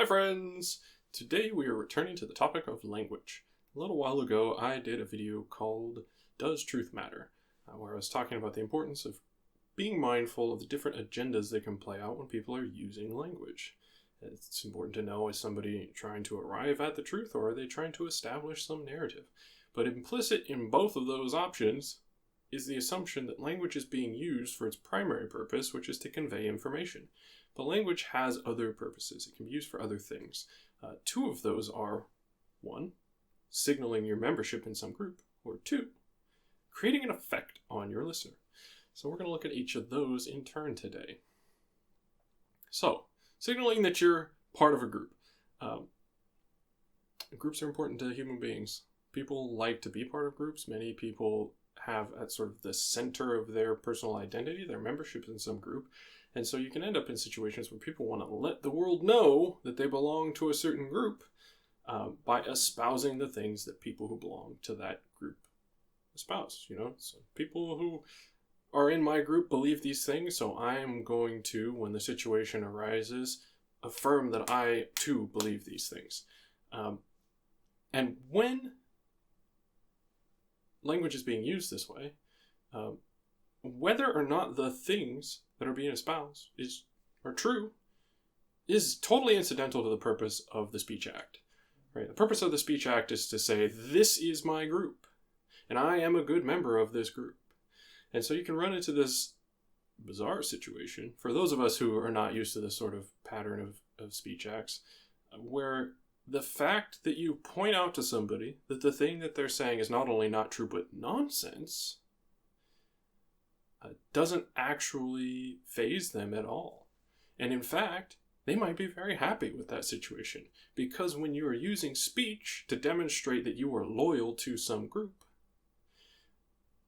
Hi friends! Today we are returning to the topic of language. A little while ago I did a video called Does Truth Matter? Where I was talking about the importance of being mindful of the different agendas that can play out when people are using language. It's important to know, is somebody trying to arrive at the truth or are they trying to establish some narrative? But implicit in both of those options is the assumption that language is being used for its primary purpose, which is to convey information. But language has other purposes. It can be used for other things. Two of those are, one, signaling your membership in some group, or two, creating an effect on your listener. So we're going to look at each of those in turn today. So, signaling that you're part of a group. Groups are important to human beings. People like to be part of groups. Many people have at sort of the center of their personal identity, their membership in some group. And so you can end up in situations where people want to let the world know that they belong to a certain group by espousing the things that people who belong to that group espouse. So people who are in my group believe these things, so I am going to, when the situation arises, affirm that I too believe these things. And when language is being used this way, whether or not the things that are being espoused are true is totally incidental to the purpose of the Speech Act. Right? The purpose of the Speech Act is to say, this is my group, and I am a good member of this group. And so you can run into this bizarre situation, for those of us who are not used to this sort of pattern of speech acts, where the fact that you point out to somebody that the thing that they're saying is not only not true but nonsense doesn't actually faze them at all. And in fact, they might be very happy with that situation, because when you are using speech to demonstrate that you are loyal to some group,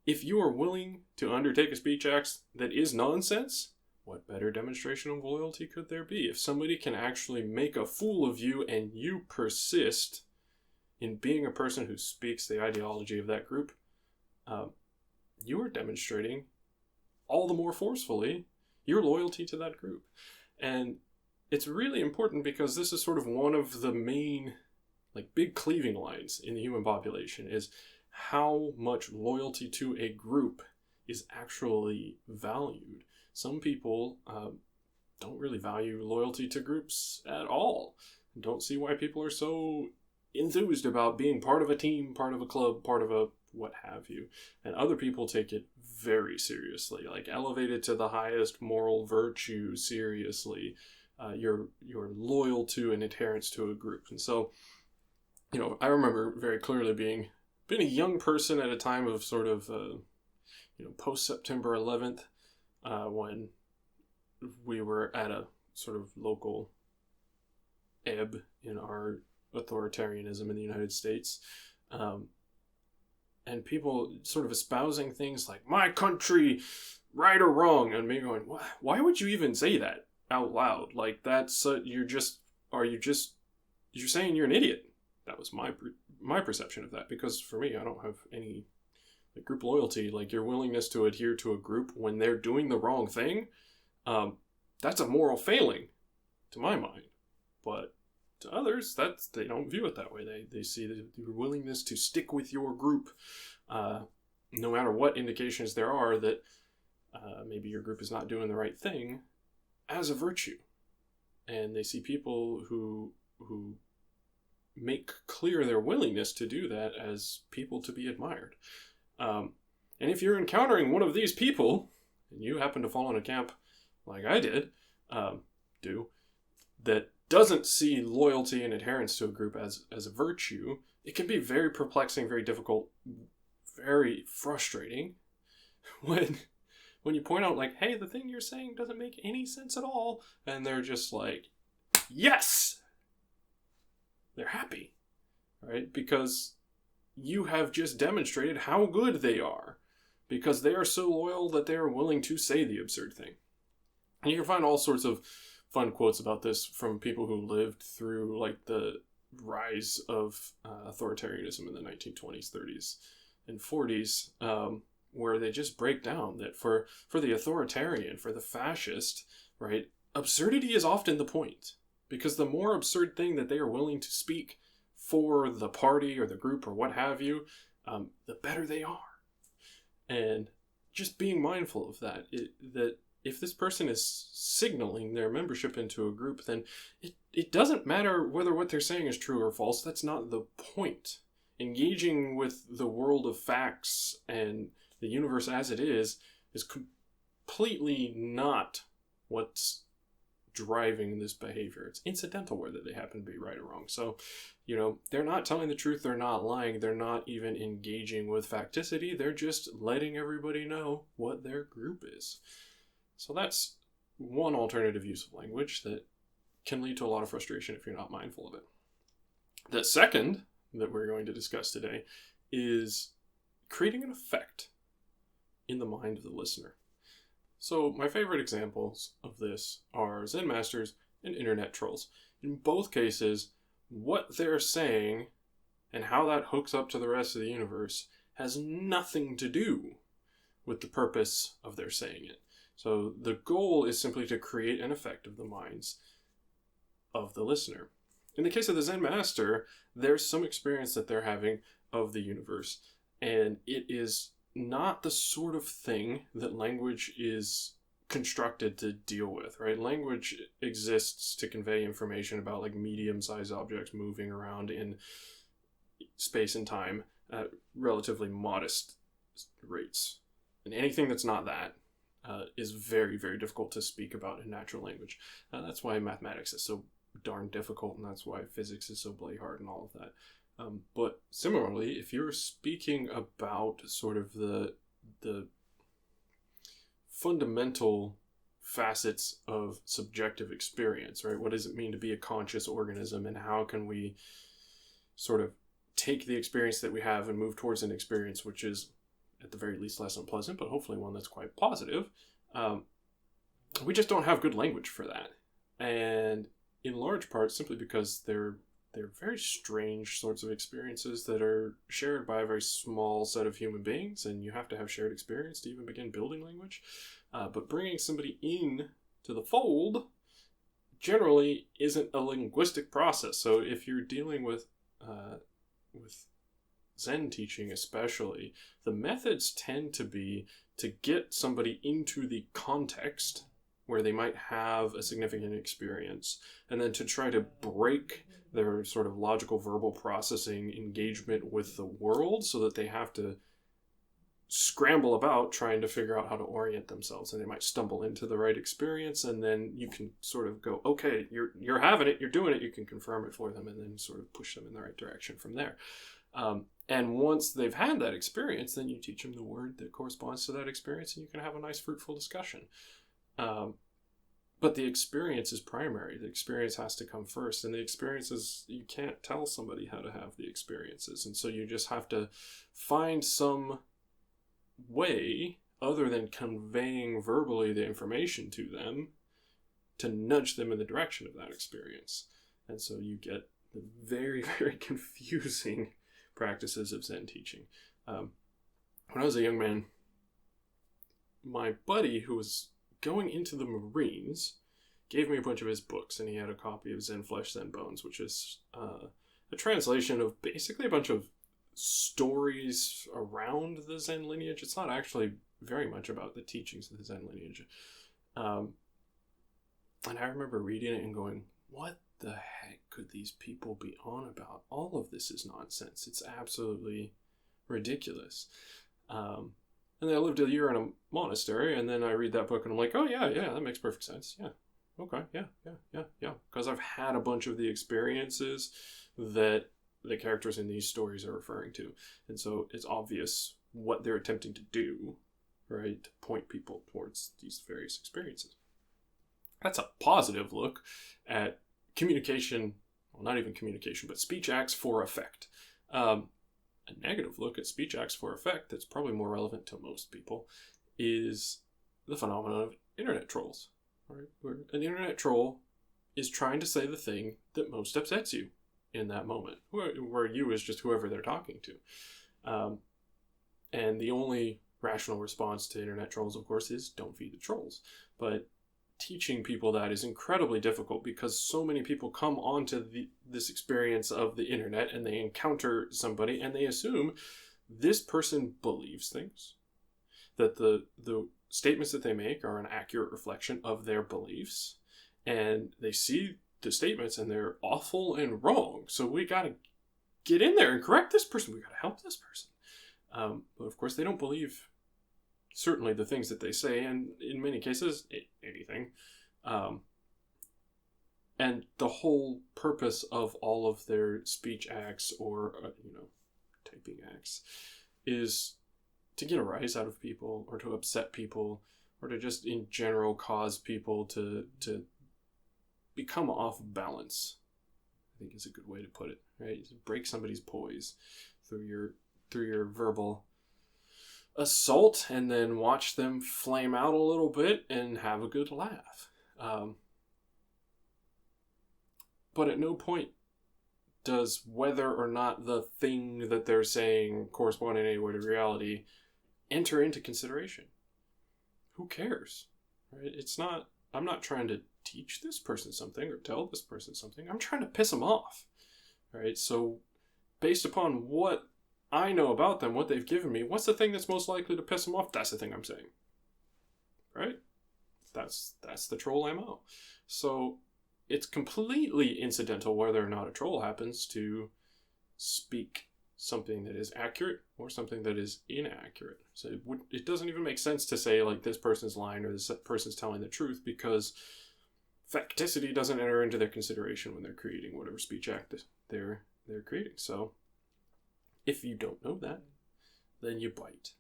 if you are willing to undertake a speech act that is nonsense, what better demonstration of loyalty could there be? If somebody can actually make a fool of you and you persist in being a person who speaks the ideology of that group, you are demonstrating all the more forcefully your loyalty to that group. And it's really important because this is sort of one of the main big cleaving lines in the human population, is how much loyalty to a group is actually valued. Some people don't really value loyalty to groups at all. Don't see why people are so enthused about being part of a team, part of a club, part of a what have you. And other people take it very seriously, elevate it to the highest moral virtue seriously. You're loyal to and adherence to a group. And so, I remember very clearly being a young person at a time of sort of, post-September 11th, when we were at a sort of local ebb in our authoritarianism in the United States. And people sort of espousing things like, my country, right or wrong, and me going, why would you even say that out loud? That's, you're saying you're an idiot. That was my perception of that, because for me, I don't have any group loyalty. your willingness to adhere to a group when they're doing the wrong thing, that's a moral failing to my mind. But to others, they don't view it that way. They see your willingness to stick with your group, no matter what indications there are that maybe your group is not doing the right thing, as a virtue. And they see people who make clear their willingness to do that as people to be admired. And if you're encountering one of these people, and you happen to fall in a camp like I did, that doesn't see loyalty and adherence to a group as a virtue, it can be very perplexing, very difficult, very frustrating when you point out, hey, the thing you're saying doesn't make any sense at all, and they're just yes! They're happy, right? Because you have just demonstrated how good they are, because they are so loyal that they are willing to say the absurd thing. And you can find all sorts of fun quotes about this from people who lived through the rise of authoritarianism in the 1920s, 30s, and 40s, where they just break down that for the authoritarian, for the fascist, right, absurdity is often the point. Because the more absurd thing that they are willing to speak for the party or the group or what have you, the better they are. And just being mindful of that, that if this person is signaling their membership into a group, then it doesn't matter whether what they're saying is true or false. That's not the point. Engaging with the world of facts and the universe as it is completely not what's driving this behavior. It's incidental whether they happen to be right or wrong. So, they're not telling the truth, they're not lying, they're not even engaging with facticity, they're just letting everybody know what their group is. So that's one alternative use of language that can lead to a lot of frustration if you're not mindful of it. The second that we're going to discuss today is creating an effect in the mind of the listener. So my favorite examples of this are Zen masters and internet trolls. In both cases, what they're saying and how that hooks up to the rest of the universe has nothing to do with the purpose of their saying it. So the goal is simply to create an effect of the minds of the listener. In the case of the Zen master, there's some experience that they're having of the universe, and it is not the sort of thing that language is constructed to deal with, right? Language exists to convey information about like medium-sized objects moving around in space and time at relatively modest rates. And anything that's not that is very, very difficult to speak about in natural language. That's why mathematics is so darn difficult, and that's why physics is so bloody hard and all of that. But similarly, if you're speaking about sort of the fundamental facets of subjective experience, right? What does it mean to be a conscious organism, and how can we sort of take the experience that we have and move towards an experience which is at the very least less unpleasant, but hopefully one that's quite positive. We just don't have good language for that. And in large part simply because they're very strange sorts of experiences that are shared by a very small set of human beings, and you have to have shared experience to even begin building language. But bringing somebody in to the fold generally isn't a linguistic process. So if you're dealing with Zen teaching especially, the methods tend to be to get somebody into the context where they might have a significant experience, and then to try to break their sort of logical verbal processing engagement with the world so that they have to scramble about trying to figure out how to orient themselves, and they might stumble into the right experience, and then you can sort of go, okay, you're having it, you're doing it, you can confirm it for them, and then sort of push them in the right direction from there. And once they've had that experience, then you teach them the word that corresponds to that experience, and you can have a nice fruitful discussion. But the experience is primary. The experience has to come first, and the experiences, you can't tell somebody how to have the experiences, and so you just have to find some way other than conveying verbally the information to them to nudge them in the direction of that experience. And so you get the very, very confusing practices of Zen teaching. When I was a young man, my buddy who was going into the Marines gave me a bunch of his books, and he had a copy of Zen Flesh, Zen Bones, which is a translation of basically a bunch of stories around the Zen lineage. It's not actually very much about the teachings of the Zen lineage. And I remember reading it and going, what the heck could these people be on about? All of this is nonsense. It's absolutely ridiculous. And then I lived a year in a monastery, and then I read that book and I'm like, oh yeah, that makes perfect sense. Yeah. Okay. Yeah. Because I've had a bunch of the experiences that the characters in these stories are referring to. And so it's obvious what they're attempting to do, right? To point people towards these various experiences. That's a positive look at communication, well, not even communication, but speech acts for effect. A negative look at speech acts for effect that's probably more relevant to most people is the phenomenon of internet trolls, right? Where an internet troll is trying to say the thing that most upsets you in that moment, where you is just whoever they're talking to. And the only rational response to internet trolls, of course, is don't feed the trolls. But teaching people that is incredibly difficult because so many people come onto this experience of the internet and they encounter somebody and they assume this person believes things, that the statements that they make are an accurate reflection of their beliefs, and they see the statements and they're awful and wrong. So we got to get in there and correct this person. We got to help this person. But of course, they don't believe certainly the things that they say, and in many cases, anything. And the whole purpose of all of their speech acts or, typing acts is to get a rise out of people or to upset people or to just in general cause people to become off balance, I think is a good way to put it, right? Break somebody's poise through your verbal assault and then watch them flame out a little bit and have a good laugh. But at no point does whether or not the thing that they're saying correspond in any way to reality enter into consideration. Who cares, right? I'm not trying to teach this person something or tell this person something. I'm trying to piss them off, right? So based upon what I know about them, what they've given me, what's the thing that's most likely to piss them off? That's the thing I'm saying, right? That's the troll MO. So it's completely incidental whether or not a troll happens to speak something that is accurate or something that is inaccurate. So it doesn't even make sense to say like this person's lying or this person's telling the truth, because facticity doesn't enter into their consideration when they're creating whatever speech act they're creating. So if you don't know that, then you bite,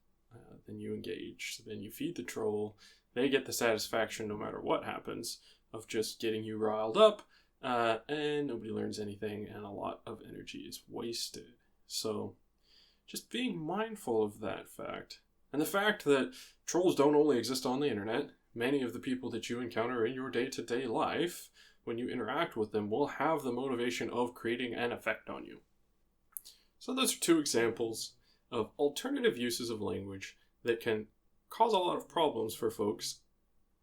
then you engage, then you feed the troll. They get the satisfaction, no matter what happens, of just getting you riled up, and nobody learns anything, and a lot of energy is wasted. So just being mindful of that fact, and the fact that trolls don't only exist on the internet. Many of the people that you encounter in your day-to-day life, when you interact with them, will have the motivation of creating an effect on you. So those are two examples of alternative uses of language that can cause a lot of problems for folks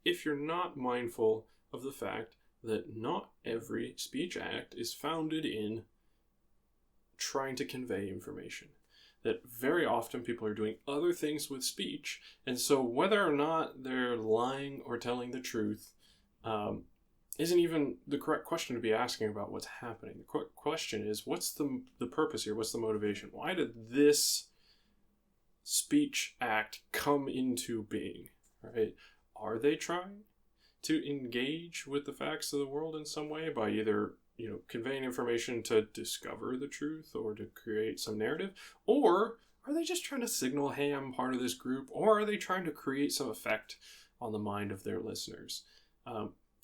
if you're not mindful of the fact that not every speech act is founded in trying to convey information. That very often people are doing other things with speech, and so whether or not they're lying or telling the truth isn't even the correct question to be asking about what's happening. The correct question is, what's the purpose here? What's the motivation? Why did this speech act come into being, right? Are they trying to engage with the facts of the world in some way by either conveying information to discover the truth or to create some narrative? Or are they just trying to signal, hey, I'm part of this group? Or are they trying to create some effect on the mind of their listeners?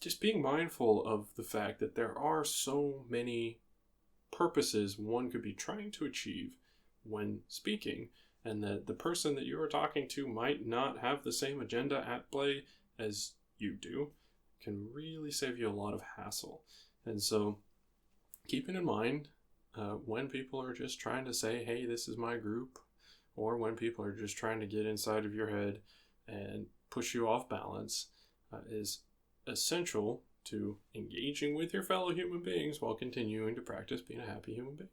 Just being mindful of the fact that there are so many purposes one could be trying to achieve when speaking, and that the person that you are talking to might not have the same agenda at play as you do, can really save you a lot of hassle. And so keeping in mind when people are just trying to say, hey, this is my group, or when people are just trying to get inside of your head and push you off balance, is essential to engaging with your fellow human beings while continuing to practice being a happy human being.